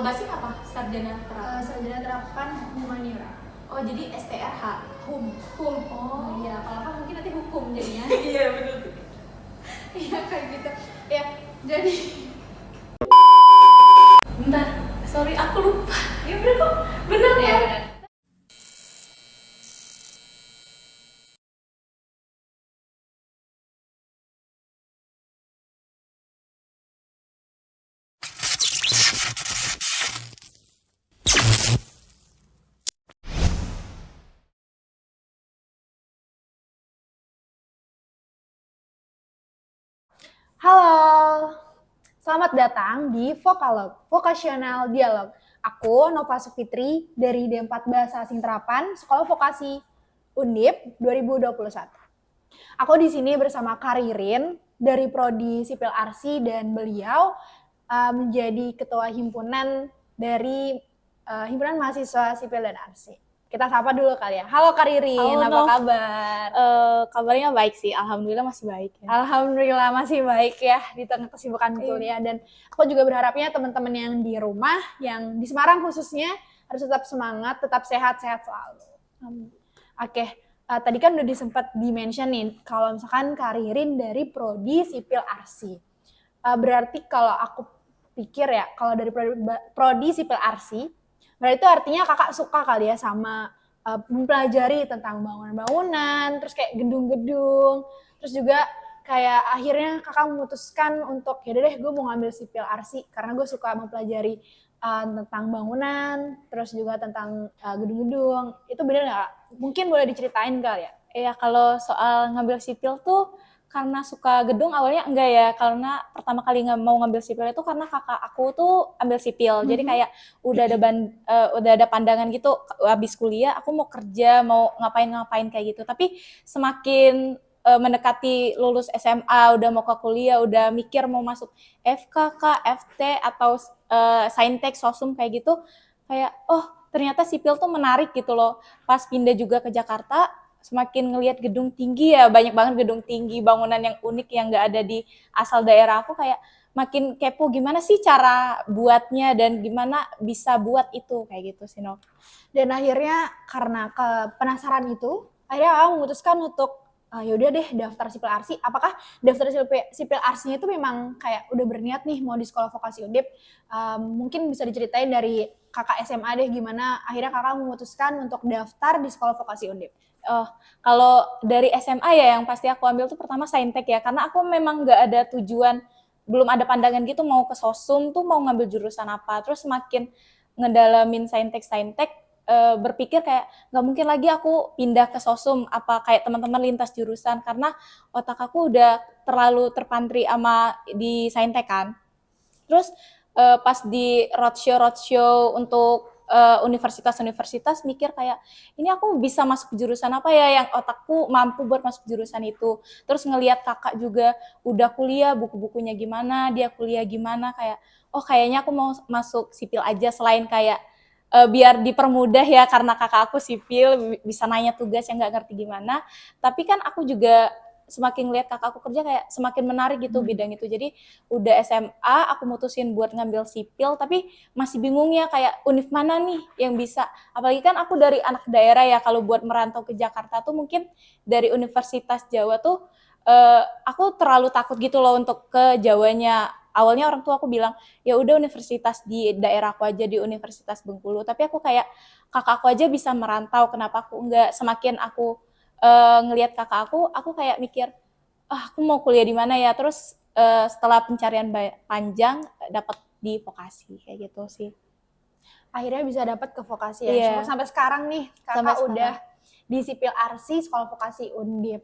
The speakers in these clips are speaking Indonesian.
Kalau Basim apa? Sarjana terapan. Sarjana terapan humaniora. Oh, jadi STRH. Hum. Oh. Iya, kalau kan mungkin nanti hukum jadinya. Iya, benar. Iya, kayak gitu. Ya, jadi Bentar, sorry aku lupa. Ya bener kok, bener ya, kan? benar. Halo, selamat datang di Vokalog, Vocational Dialog. Aku Nova Sufitri dari D4 Bahasa Asing Terapan, Sekolah Vokasi Undip 2021. Aku di sini bersama Karirin dari Prodi Sipil Arsi dan beliau menjadi ketua himpunan dari Himpunan Mahasiswa Sipil dan Arsi. Kita sapa dulu kali ya. Halo Karirin, apa kabar? Kabarnya baik sih, alhamdulillah masih baik ya. Alhamdulillah masih baik ya di tengah kesibukan kuliah. Dan aku juga berharapnya teman-teman yang di rumah, yang di Semarang khususnya harus tetap semangat, tetap sehat-sehat selalu. Oke, tadi kan udah sempat di-mention nih kalau misalkan Karirin dari Prodi Sipil Arsi. Berarti kalau aku pikir ya, kalau dari Prodi Sipil Arsi, berarti itu artinya kakak suka kali ya sama mempelajari tentang bangunan-bangunan, terus kayak gedung-gedung, terus juga kayak akhirnya kakak memutuskan untuk ya deh gue mau ngambil Sipil Arsi karena gue suka mempelajari tentang bangunan, terus juga tentang gedung-gedung. Itu bener nggak? Mungkin boleh diceritain kali ya? Iya, kalau soal ngambil sipil tuh karena suka gedung awalnya enggak ya, karena pertama kali mau ngambil sipil itu karena kakak aku tuh ambil sipil. Jadi kayak udah ada pandangan gitu habis kuliah aku mau kerja, mau ngapain kayak gitu. Tapi semakin mendekati lulus SMA, udah mau ke kuliah, udah mikir mau masuk FK, FT atau Saintek, Sosum kayak gitu, kayak ternyata sipil tuh menarik gitu loh. Pas pindah juga ke Jakarta, semakin ngelihat gedung tinggi ya, banyak banget gedung tinggi, bangunan yang unik yang nggak ada di asal daerah aku, kayak makin kepo gimana sih cara buatnya dan gimana bisa buat itu, kayak gitu sih, Nov. Dan akhirnya karena penasaran itu, akhirnya aku memutuskan untuk yaudah deh daftar Sipil Arsi. Apakah daftar Sipil Arsinya itu memang kayak udah berniat nih mau di Sekolah Vokasi Undip? Mungkin bisa diceritain dari kakak SMA deh gimana akhirnya kakak memutuskan untuk daftar di Sekolah Vokasi Undip. Kalau dari SMA ya yang pasti aku ambil tuh pertama Saintek ya, karena aku memang nggak ada tujuan, belum ada pandangan gitu mau ke Sosum tuh mau ngambil jurusan apa. Terus semakin ngedalamin Saintek, berpikir kayak nggak mungkin lagi aku pindah ke Sosum apa kayak teman-teman lintas jurusan, karena otak aku udah terlalu terpantri sama di Saintek kan. Terus pas di roadshow untuk universitas-universitas mikir kayak ini aku bisa masuk jurusan apa ya yang otakku mampu buat masuk jurusan itu. Terus ngelihat kakak juga udah kuliah, buku-bukunya gimana, dia kuliah gimana, kayak kayaknya aku mau masuk sipil aja, selain kayak biar dipermudah ya karena kakak aku sipil bisa nanya tugas yang nggak ngerti gimana. Tapi kan aku juga semakin lihat kakak aku kerja kayak semakin menarik gitu bidang itu. Jadi udah SMA aku mutusin buat ngambil sipil, tapi masih bingung ya kayak univ mana nih yang bisa. Apalagi kan aku dari anak daerah ya, kalau buat merantau ke Jakarta tuh mungkin dari Universitas Jawa tuh aku terlalu takut gitu loh untuk ke Jawanya. Awalnya orang tua aku bilang ya udah universitas di daerahku aja, di Universitas Bengkulu. Tapi aku kayak kakak aku aja bisa merantau, kenapa aku enggak? Semakin aku ngelihat kakak aku kayak mikir, aku mau kuliah di mana ya? Terus setelah pencarian panjang dapat di vokasi kayak gitu sih. Akhirnya bisa dapat ke vokasi ya. Iya. Sampai sekarang nih kakak udah di Sipil Arsi Sekolah Vokasi Undip.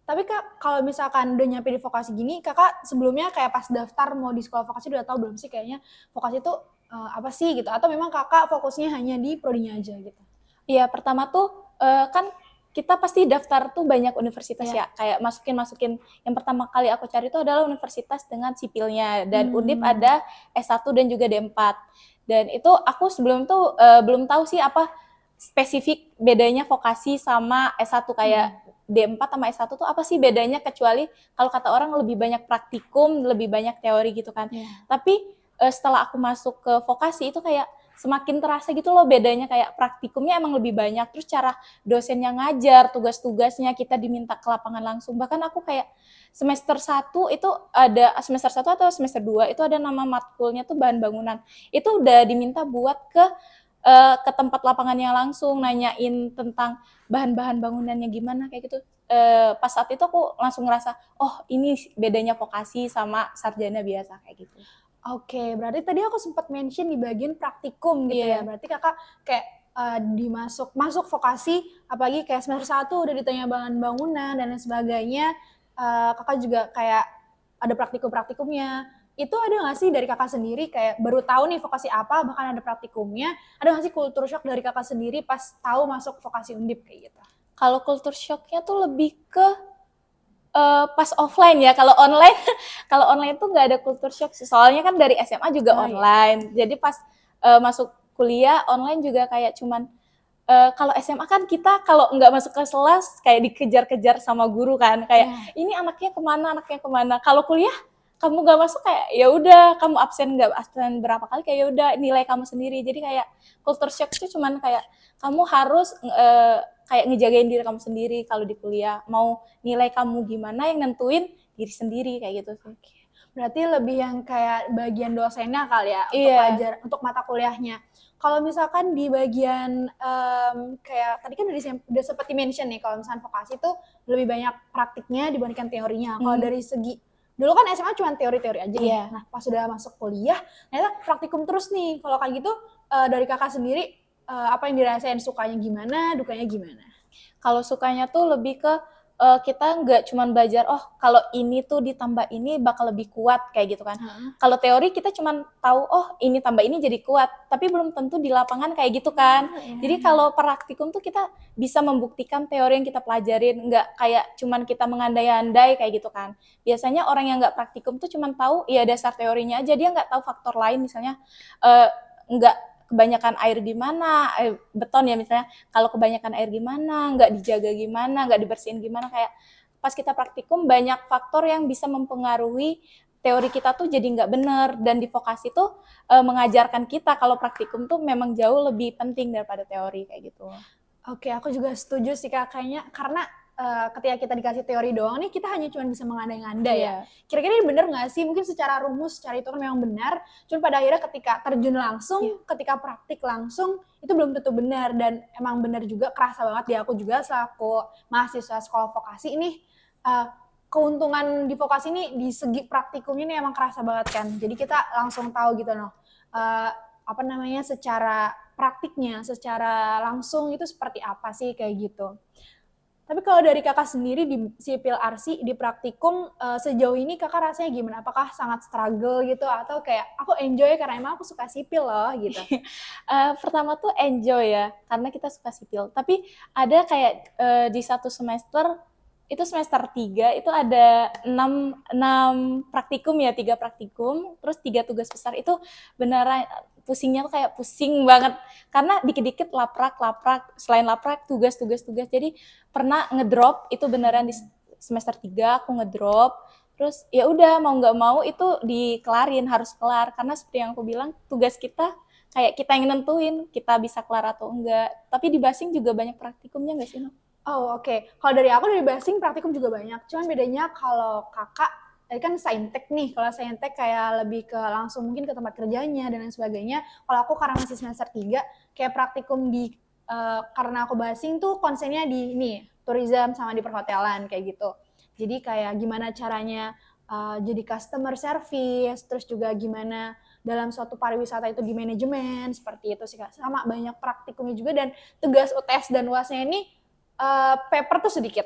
Tapi kak kalau misalkan udah nyampe di vokasi gini, kakak sebelumnya kayak pas daftar mau di sekolah vokasi udah tahu belum sih kayaknya vokasi itu apa sih gitu? Atau memang kakak fokusnya hanya di prodinya aja gitu? Iya, pertama tuh kan kita pasti daftar tuh banyak universitas ya, kayak masukin. Yang pertama kali aku cari itu adalah universitas dengan sipilnya, dan Undip ada S1 dan juga D4. Dan itu aku sebelum tuh belum tahu sih apa spesifik bedanya vokasi sama S1, kayak D4 sama S1 tuh apa sih bedanya, kecuali kalau kata orang lebih banyak praktikum, lebih banyak teori gitu kan. Tapi setelah aku masuk ke vokasi itu kayak semakin terasa gitu loh bedanya, kayak praktikumnya emang lebih banyak, terus cara dosennya ngajar, tugas-tugasnya kita diminta ke lapangan langsung. Bahkan aku kayak semester 1 atau semester 2 itu ada nama matkulnya tuh bahan bangunan. Itu udah diminta buat ke tempat lapangannya langsung, nanyain tentang bahan-bahan bangunannya gimana kayak gitu. Pas saat itu aku langsung ngerasa, oh ini bedanya vokasi sama sarjana biasa kayak gitu. Oke, berarti tadi aku sempat mention di bagian praktikum gitu ya. Iya. Berarti kakak kayak masuk vokasi, apalagi kayak semester 1 udah ditanya bahan bangunan dan lain sebagainya. Kakak juga kayak ada praktikumnya. Itu ada nggak sih dari kakak sendiri kayak baru tahu nih vokasi apa, bahkan ada praktikumnya. Ada nggak sih culture shock dari kakak sendiri pas tahu masuk vokasi Undip kayak gitu? Kalau culture shock-nya tuh lebih ke pas offline ya. Kalau online kalau online tuh nggak ada culture shock sih. Soalnya kan dari SMA juga online. Jadi pas masuk kuliah online juga kayak cuman kalau SMA kan kita kalau nggak masuk ke kelas kayak dikejar-kejar sama guru kan, kayak ini anaknya kemana. Kalau kuliah kamu nggak masuk kayak ya udah kamu nggak absen berapa kali kayak ya udah nilai kamu sendiri. Jadi kayak culture shock itu cuman kayak kamu harus kayak ngejagain diri kamu sendiri kalau di kuliah. Mau nilai kamu gimana yang nentuin diri sendiri kayak gitu sih. Berarti lebih yang kayak bagian dosennya kali ya untuk mata kuliahnya. Kalau misalkan di bagian kayak tadi kan udah sempat di-mention nih kalau misalkan vokasi itu lebih banyak praktiknya dibandingkan teorinya. Kalau dari segi dulu kan SMA cuma teori-teori aja nih. Nah, pas sudah masuk kuliah, ternyata praktikum terus nih. Kalau kayak gitu dari kakak sendiri apa yang dirasain, sukanya gimana, dukanya gimana? Kalau sukanya tuh lebih ke kita nggak cuman belajar, oh kalau ini tuh ditambah ini bakal lebih kuat kayak gitu kan. Kalau teori kita cuman tahu, oh ini tambah ini jadi kuat, tapi belum tentu di lapangan kayak gitu kan. Jadi kalau praktikum tuh kita bisa membuktikan teori yang kita pelajarin, nggak kayak cuman kita mengandai-andai kayak gitu kan. Biasanya orang yang nggak praktikum tuh cuman tahu ya dasar teorinya aja, dia nggak tahu faktor lain, misalnya nggak kebanyakan air gimana, beton ya misalnya, kalau kebanyakan air gimana, nggak dijaga gimana, nggak dibersihin gimana, kayak pas kita praktikum banyak faktor yang bisa mempengaruhi teori kita tuh jadi nggak bener, dan di vokasi tuh mengajarkan kita kalau praktikum tuh memang jauh lebih penting daripada teori kayak gitu. Oke, aku juga setuju sih Kak, kayaknya karena ketika kita dikasih teori doang nih, kita hanya cuma bisa mengandai-andai ya. Kira-kira ini benar nggak sih? Mungkin secara rumus, secara itu kan memang benar, cuma pada akhirnya ketika terjun langsung, ketika praktik langsung, itu belum tentu benar, dan emang benar juga, kerasa banget di aku juga selaku mahasiswa sekolah vokasi ini, keuntungan di vokasi ini di segi praktikumnya ini emang kerasa banget kan. Jadi kita langsung tahu gitu loh, secara praktiknya, secara langsung itu seperti apa sih kayak gitu. Tapi kalau dari kakak sendiri di Sipil Arsi, di praktikum, sejauh ini kakak rasanya gimana? Apakah sangat struggle gitu, atau kayak aku enjoy karena emang aku suka sipil loh gitu? Pertama tuh enjoy ya, karena kita suka sipil. Tapi ada kayak di satu semester, itu semester 3, itu ada 6 praktikum ya, 3 praktikum, terus 3 tugas besar. Itu beneran pusingnya tuh kayak pusing banget, karena dikit-dikit laprak, selain laprak tugas. Jadi pernah ngedrop, itu beneran di semester 3 aku ngedrop, terus ya udah mau nggak mau itu dikelarin, harus kelar, karena seperti yang aku bilang tugas kita kayak kita yang nentuin kita bisa kelar atau enggak. Tapi di Basing juga banyak praktikumnya nggak sih? Oh oke. Kalau dari aku dari Basing praktikum juga banyak, cuman bedanya kalau kakak tadi kan saintek nih, kalau saintek kayak lebih ke langsung mungkin ke tempat kerjanya dan lain sebagainya. Kalau aku karena masih semester 3, kayak praktikum di karena aku Basing tuh konsennya di ini, tourism sama di perhotelan kayak gitu. Jadi kayak gimana caranya jadi customer service, terus juga gimana dalam suatu pariwisata itu di manajemen, seperti itu sih Kak. Sama banyak praktikumnya juga, dan tugas UTS dan UASnya ini paper tuh sedikit,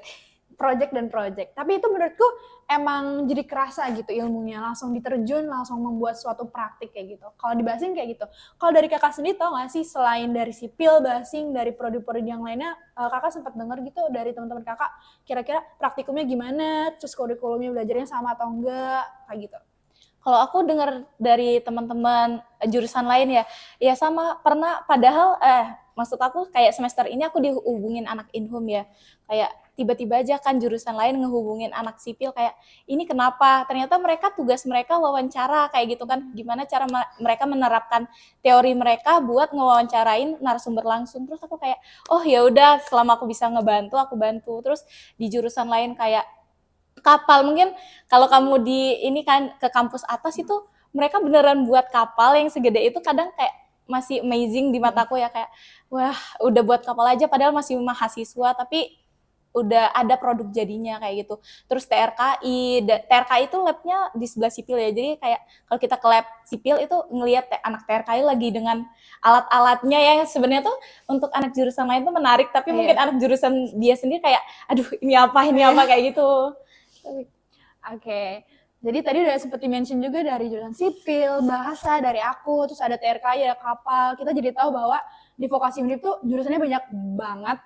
project. Tapi itu menurutku emang jadi kerasa gitu ilmunya, langsung diterjun, langsung membuat suatu praktik kayak gitu. Kalau di Basing kayak gitu. Kalau dari kakak sendiri tau gak sih, selain dari sipil, Basing, dari prodi-prodi yang lainnya, kakak sempat dengar gitu dari teman-teman kakak, kira-kira praktikumnya gimana, terus kurikulumnya belajarnya sama atau enggak, kayak gitu. Kalau aku dengar dari teman-teman jurusan lain ya sama, pernah, padahal maksud aku kayak semester ini aku dihubungin anak Inhum ya, kayak tiba-tiba aja kan jurusan lain ngehubungin anak sipil kayak ini kenapa, ternyata mereka tugas mereka wawancara kayak gitu kan, gimana cara mereka menerapkan teori mereka buat ngewawancarain narasumber langsung. Terus aku kayak oh ya udah, selama aku bisa ngebantu aku bantu. Terus di jurusan lain kayak kapal, mungkin kalau kamu di ini kan ke kampus atas itu mereka beneran buat kapal yang segede itu, kadang kayak masih amazing di mataku ya, kayak wah udah buat kapal aja padahal masih mahasiswa tapi udah ada produk jadinya kayak gitu. Terus TRKI itu labnya di sebelah sipil ya, jadi kayak kalau kita ke lab sipil itu ngelihat anak TRKI lagi dengan alat-alatnya yang sebenarnya tuh untuk anak jurusan lain tuh menarik, tapi mungkin anak jurusan dia sendiri kayak aduh ini apa kayak gitu. Oke. Jadi tadi udah sempat di-mention juga dari jurusan sipil, bahasa dari aku, terus ada TRKI, ada kapal. Kita jadi tahu bahwa di vokasi Undip tuh jurusannya banyak banget.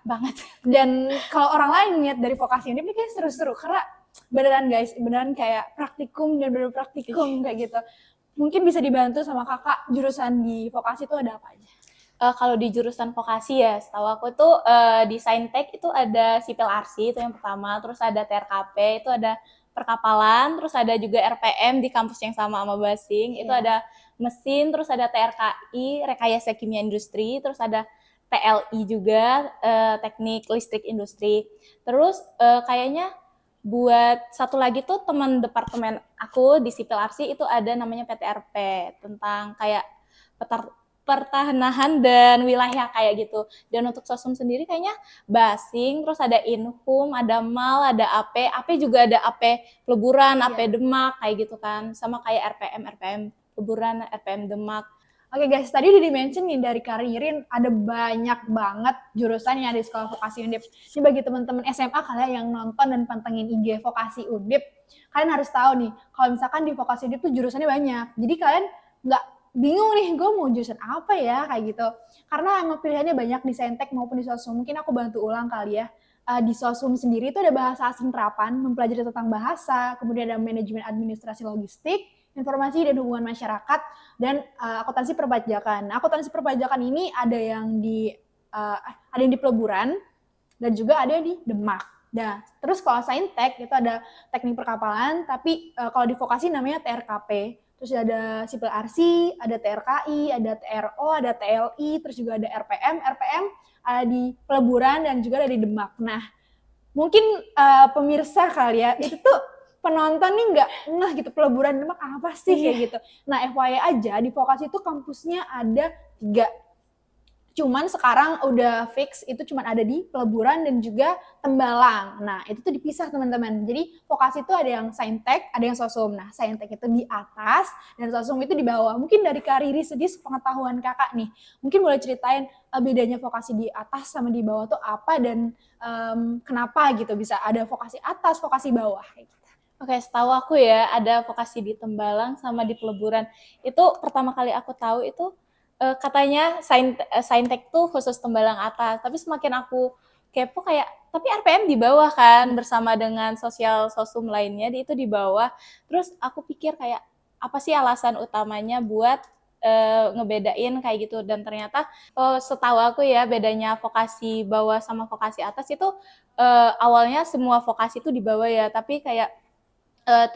Dan kalau orang lain lihat dari vokasi Undip ini kayak seru-seru karena beneran guys, beneran kayak praktikum dan bener praktikum kayak gitu. Mungkin bisa dibantu sama kakak, jurusan di vokasi itu ada apa aja? Kalau di jurusan vokasi ya, setahu aku tuh di Saintek itu ada Sipil Arsi, itu yang pertama, terus ada TRKP, itu ada perkapalan, terus ada juga RPM di kampus yang sama Basing, itu ada mesin, terus ada TRKI, Rekayasa Kimia Industri, terus ada TLI juga, Teknik Listrik Industri. Terus kayaknya buat satu lagi tuh teman departemen aku di Sipil Arsi itu ada namanya PTRP, tentang kayak pertahanan dan wilayah kayak gitu. Dan untuk sosum sendiri kayaknya Basing, terus ada Inhum, ada MAL, ada AP juga ada AP Peleburan, AP Demak kayak gitu kan. Sama kayak RPM Peleburan, RPM Demak. Oke guys, tadi udah di-mention nih dari Karirin ada banyak banget jurusan yang ada di sekolah vokasi Undip. Ini bagi teman-teman SMA kalian yang nonton dan pantengin IG vokasi Undip, kalian harus tahu nih, kalau misalkan di vokasi Undip tuh jurusannya banyak. Jadi kalian nggak bingung nih, gue mau jurusan apa ya kayak gitu. Karena emang pilihannya banyak di Saintek maupun di Sosum. Mungkin aku bantu ulang kali ya. Di Sosum sendiri itu ada bahasa asing terapan, mempelajari tentang bahasa, kemudian ada manajemen administrasi logistik, informasi dan hubungan masyarakat, dan akuntansi perpajakan. Nah, akuntansi perpajakan ini ada yang di Peleburan dan juga ada di Demak. Nah, terus kalau Saintek itu ada teknik perkapalan, tapi kalau di vokasi namanya TRKP. Terus ada Sipil Arsi, ada TRKI, ada TRO, ada TLI, terus juga ada RPM ada di Peleburan dan juga ada di Demak. Nah, mungkin pemirsa kali ya, itu tuh penonton nih nggak ngeh gitu, Peleburan Demak apa sih kayak gitu. Nah, FYI aja, di vokasi itu kampusnya ada 3. Cuman sekarang udah fix itu cuman ada di Peleburan dan juga Tembalang. Nah, itu tuh dipisah teman-teman. Jadi vokasi itu ada yang Saintek, ada yang Sosum. Nah, Saintek itu di atas dan Sosum itu di bawah. Mungkin dari Kariri sedih sepengetahuan kakak nih. Mungkin boleh ceritain bedanya vokasi di atas sama di bawah tuh apa dan kenapa gitu bisa ada vokasi atas, vokasi bawah kayak gitu. Oke, setahu aku ya ada vokasi di Tembalang sama di Peleburan. Itu pertama kali aku tahu itu katanya Saintek tuh khusus Tembalang atas, tapi semakin aku kepo kayak, tapi RPM di bawah kan, bersama dengan sosial sosum lainnya, itu di bawah. Terus aku pikir kayak, apa sih alasan utamanya buat ngebedain kayak gitu, dan ternyata setahu aku ya bedanya vokasi bawah sama vokasi atas itu awalnya semua vokasi itu di bawah ya, tapi kayak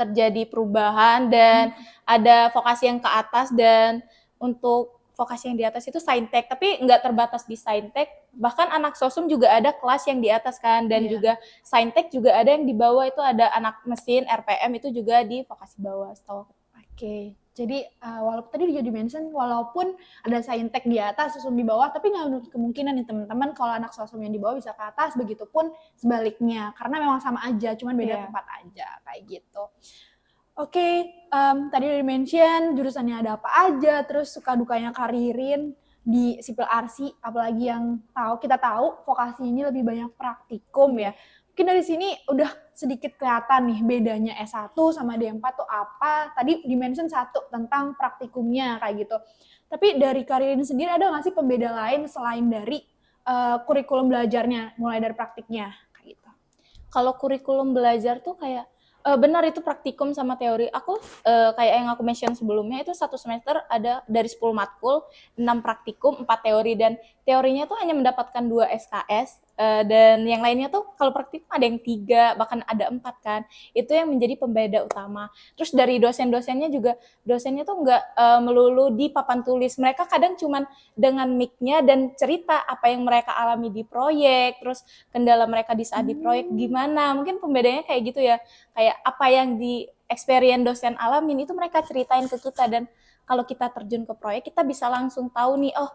terjadi perubahan dan ada vokasi yang ke atas, dan untuk vokasi yang di atas itu Saintek, tapi nggak terbatas di Saintek, bahkan anak sosum juga ada kelas yang di atas kan, dan juga Saintek juga ada yang di bawah, itu ada anak mesin, RPM itu juga di vokasi bawah setahu. Oke, jadi walaupun tadi juga di-mention, walaupun ada Saintek di atas, sosum di bawah, tapi nggak menutup kemungkinan nih teman-teman kalau anak sosum yang di bawah bisa ke atas, begitupun sebaliknya, karena memang sama aja, cuman beda tempat aja, kayak gitu. Oke, tadi udah di-mention jurusannya ada apa aja, terus suka dukanya Karirin di Sipil Arsi, apalagi yang kita tahu vokasi ini lebih banyak praktikum ya. Mungkin dari sini udah sedikit kelihatan nih bedanya S1 sama D4 tuh apa. Tadi di-mention 1 tentang praktikumnya kayak gitu. Tapi dari Karirin sendiri ada nggak sih pembeda lain selain dari kurikulum belajarnya, mulai dari praktiknya kayak gitu? Kalau kurikulum belajar tuh kayak benar itu praktikum sama teori. Aku kayak yang aku mention sebelumnya itu 1 semester ada dari 10 matkul, 6 praktikum, 4 teori, dan teorinya tuh hanya mendapatkan 2 SKS, Dan yang lainnya tuh kalau praktikum ada yang 3, bahkan ada 4 kan. Itu yang menjadi pembeda utama. Terus dari dosen-dosennya juga, dosennya tuh nggak melulu di papan tulis. Mereka kadang cuman dengan mic-nya dan cerita apa yang mereka alami di proyek, terus kendala mereka di saat di proyek gimana. Mungkin pembedanya kayak gitu ya. Kayak apa yang di experience dosen alamin itu mereka ceritain ke kita, dan kalau kita terjun ke proyek kita bisa langsung tahu nih, oh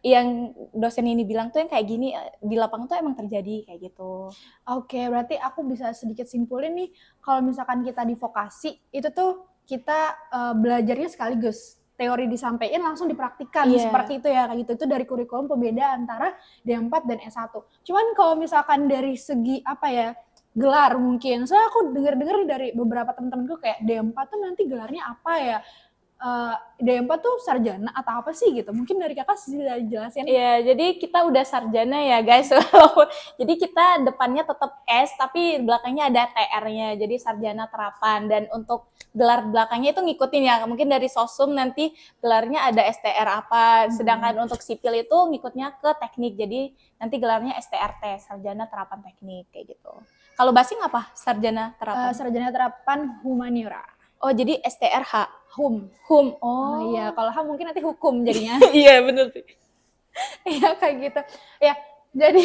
yang dosen ini bilang tuh yang kayak gini di lapangan tuh emang terjadi kayak gitu. Oke, berarti aku bisa sedikit simpulin nih, kalau misalkan kita di vokasi, itu tuh kita belajarnya sekaligus. Teori disampaikan langsung dipraktikkan, seperti itu ya, kayak gitu. Itu dari kurikulum pembeda antara D4 dan S1. Cuman kalau misalkan dari segi, apa ya, gelar mungkin. Soalnya aku denger-denger dari beberapa temen-temenku kayak D4 tuh nanti gelarnya apa ya? D4 tuh sarjana atau apa sih gitu? Mungkin dari kakak bisa dijelasin. Iya, jadi kita udah sarjana ya guys. Jadi kita depannya tetap S, tapi belakangnya ada TR-nya. Jadi sarjana terapan. Dan untuk gelar belakangnya itu ngikutin ya. Mungkin dari sosum nanti gelarnya ada STR apa. Sedangkan untuk sipil itu ngikutnya ke teknik. Jadi nanti gelarnya STRT, sarjana terapan teknik kayak gitu. Kalau Basing apa? Sarjana terapan? Sarjana terapan humaniora. Oh, jadi STRH. Hum. Oh. Iya, kalau H mungkin nanti hukum jadinya. Iya, bener sih. Iya, kayak gitu. Ya, jadi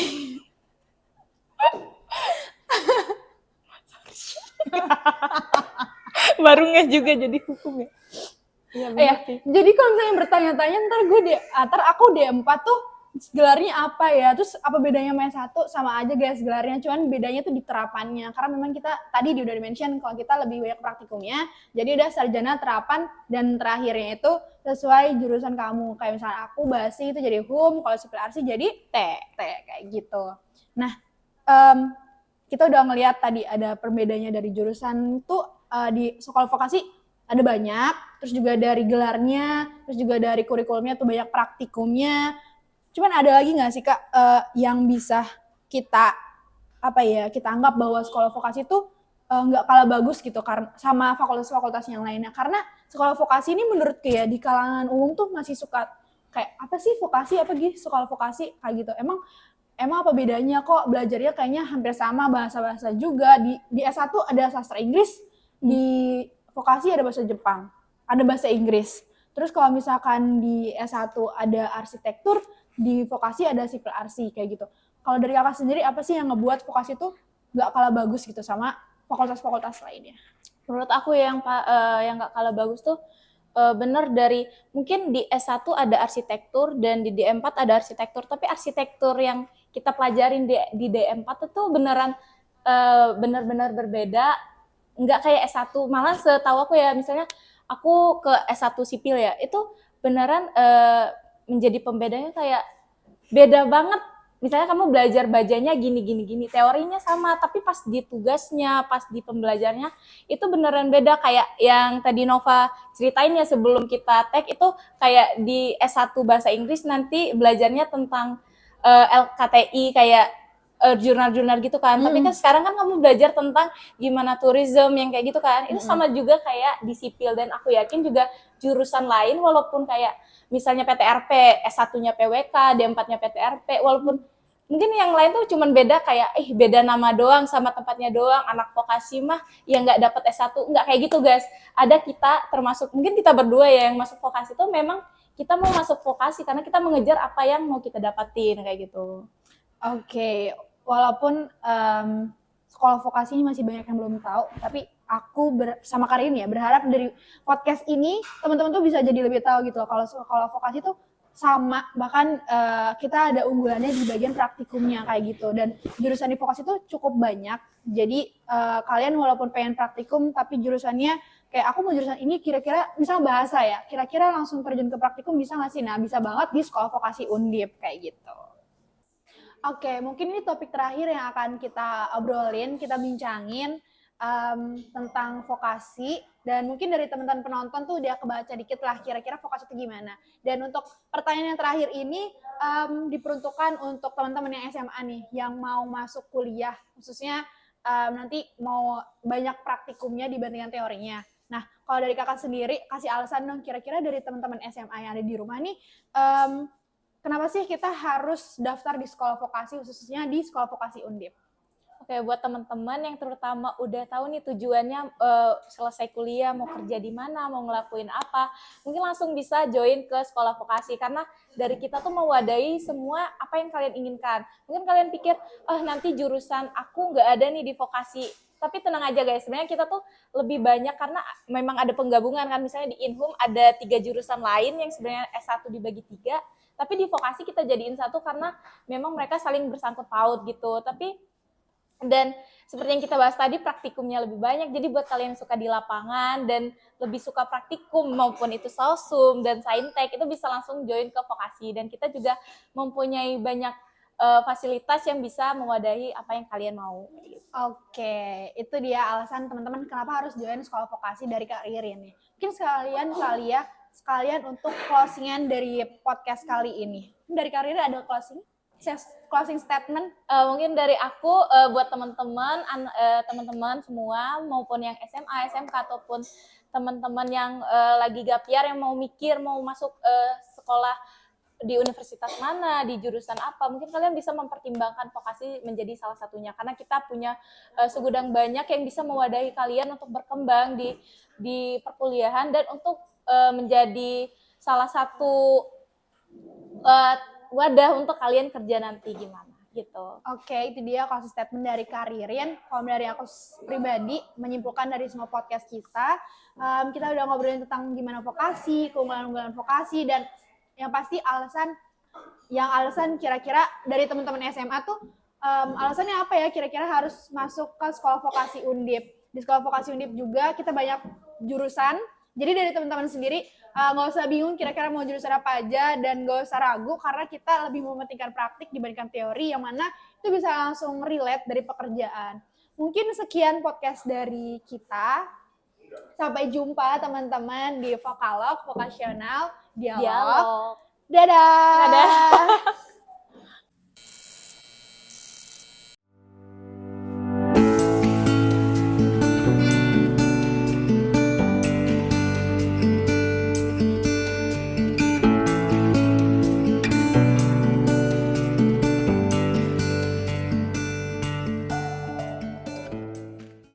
Baru nggak juga jadi hukum ya. Iya, ya, jadi kalau misalnya bertanya-tanya ntar aku D4 tuh gelarnya apa ya? Terus apa bedanya sama S1? Sama aja guys gelarnya, cuman bedanya tuh di terapannya. Karena memang kita tadi udah di-mention kalau kita lebih banyak praktikumnya. Jadi udah sarjana terapan dan terakhirnya itu sesuai jurusan kamu. Kayak misalnya aku Basi itu jadi HUM, kalau sipil arsi jadi T kayak gitu. Nah, kita udah ngelihat tadi ada perbedaannya dari jurusan tuh di sekolah vokasi ada banyak, terus juga dari gelarnya, terus juga dari kurikulumnya tuh banyak praktikumnya. Cuman ada lagi nggak sih Kak yang bisa kita kita anggap bahwa sekolah vokasi itu nggak kalah bagus gitu karena sama fakultas-fakultas yang lainnya, karena sekolah vokasi ini menurutku ya di kalangan umum tuh masih suka kayak apa sih vokasi, apa gitu sekolah vokasi kayak gitu. Emang apa bedanya, kok belajarnya kayaknya hampir sama, bahasa-bahasa juga. Di S1 ada sastra Inggris, di vokasi ada bahasa Jepang, ada bahasa Inggris. Terus kalau misalkan di S1 ada arsitektur, di vokasi ada sipil arsi kayak gitu. Kalau dari kakak sendiri apa sih yang ngebuat vokasi itu nggak kalah bagus gitu sama fakultas-fakultas lainnya? Menurut aku yang nggak kalah bagus tuh bener dari mungkin di S1 ada arsitektur dan di D4 ada arsitektur, tapi arsitektur yang kita pelajarin di D4 itu beneran bener-bener berbeda, nggak kayak S1. Malah setahu aku ya, misalnya aku ke S1 sipil ya, itu beneran menjadi pembedanya kayak beda banget. Misalnya kamu belajar bajanya gini, teorinya sama, tapi pas di tugasnya, pas di pembelajarnya, itu beneran beda. Kayak yang tadi Nova ceritain ya sebelum kita tag, itu kayak di S1 bahasa Inggris nanti belajarnya tentang LKTI, kayak jurnal-jurnal gitu kan. Tapi kan sekarang kan kamu belajar tentang gimana tourism yang kayak gitu kan. Itu sama juga kayak di sipil, dan aku yakin juga jurusan lain walaupun kayak misalnya PTRP, S1-nya PWK, D4-nya PTRP, walaupun mungkin yang lain tuh cuman beda kayak beda nama doang sama tempatnya doang. Anak vokasi mah yang nggak dapat S1, nggak kayak gitu guys. Ada kita termasuk, mungkin kita berdua ya yang masuk vokasi tuh memang kita mau masuk vokasi karena kita mengejar apa yang mau kita dapatin kayak gitu. Oke, walaupun sekolah vokasi ini masih banyak yang belum tahu, tapi aku sama Karin ya berharap dari podcast ini teman-teman tuh bisa jadi lebih tahu gitu loh kalau sekolah vokasi tuh sama, bahkan kita ada unggulannya di bagian praktikumnya kayak gitu, dan jurusan di vokasi tuh cukup banyak. Jadi kalian walaupun pengen praktikum tapi jurusannya kayak aku mau jurusan ini, kira-kira misal bahasa ya, kira-kira langsung terjun ke praktikum bisa nggak sih? Nah bisa banget di sekolah vokasi Undip kayak gitu. Oke, mungkin ini topik terakhir yang akan kita obrolin, kita bincangin tentang vokasi, dan mungkin dari teman-teman penonton tuh udah kebaca dikit lah kira-kira vokasi itu gimana. Dan untuk pertanyaan yang terakhir ini diperuntukkan untuk teman-teman yang SMA nih, yang mau masuk kuliah, khususnya nanti mau banyak praktikumnya dibandingkan teorinya. Nah, kalau dari kakak sendiri, kasih alasan dong kira-kira dari teman-teman SMA yang ada di rumah nih, kenapa sih kita harus daftar di sekolah vokasi, khususnya di sekolah vokasi Undip? Oke, buat teman-teman yang terutama udah tahu nih tujuannya selesai kuliah mau kerja di mana, mau ngelakuin apa, mungkin langsung bisa join ke sekolah vokasi karena dari kita tuh mewadahi semua apa yang kalian inginkan. Mungkin kalian pikir, nanti jurusan aku nggak ada nih di vokasi. Tapi tenang aja guys, sebenarnya kita tuh lebih banyak karena memang ada penggabungan kan, misalnya di Inhum ada 3 jurusan lain yang sebenarnya S1 dibagi 3, tapi di vokasi kita jadiin satu karena memang mereka saling bersangkut paut gitu. Dan seperti yang kita bahas tadi, praktikumnya lebih banyak. Jadi buat kalian yang suka di lapangan dan lebih suka praktikum maupun itu sosum dan saintek, itu bisa langsung join ke vokasi. Dan kita juga mempunyai banyak fasilitas yang bisa mewadahi apa yang kalian mau. Oke, itu dia alasan teman-teman kenapa harus join sekolah vokasi dari Kak Ririn nih. Mungkin sekalian untuk closingan dari podcast kali ini. Dari Kak Ririn ada closing statement? Mungkin dari aku buat teman-teman semua maupun yang SMA, SMK ataupun teman-teman yang lagi gap year yang mau mikir mau masuk sekolah di universitas mana, di jurusan apa, mungkin kalian bisa mempertimbangkan vokasi menjadi salah satunya karena kita punya segudang banyak yang bisa mewadahi kalian untuk berkembang di perkuliahan dan untuk menjadi salah satu wadah untuk kalian kerja nanti gimana gitu. Oke, itu dia closing statement dari Kak Ririn. Kalau dari aku pribadi menyimpulkan dari semua podcast kita udah ngobrolin tentang gimana vokasi, keunggulan-unggulan vokasi, dan yang pasti alasan kira-kira dari teman-teman SMA tuh alasannya apa ya kira-kira harus masuk ke sekolah vokasi Undip. Di sekolah vokasi Undip juga kita banyak jurusan. Jadi dari teman-teman sendiri nggak usah bingung kira-kira mau jurusan apa aja dan nggak usah ragu karena kita lebih mementingkan praktik dibandingkan teori yang mana itu bisa langsung relate dari pekerjaan. Mungkin sekian podcast dari kita. Sampai jumpa teman-teman di Vokalog, Vokasional Dialog. Dadah.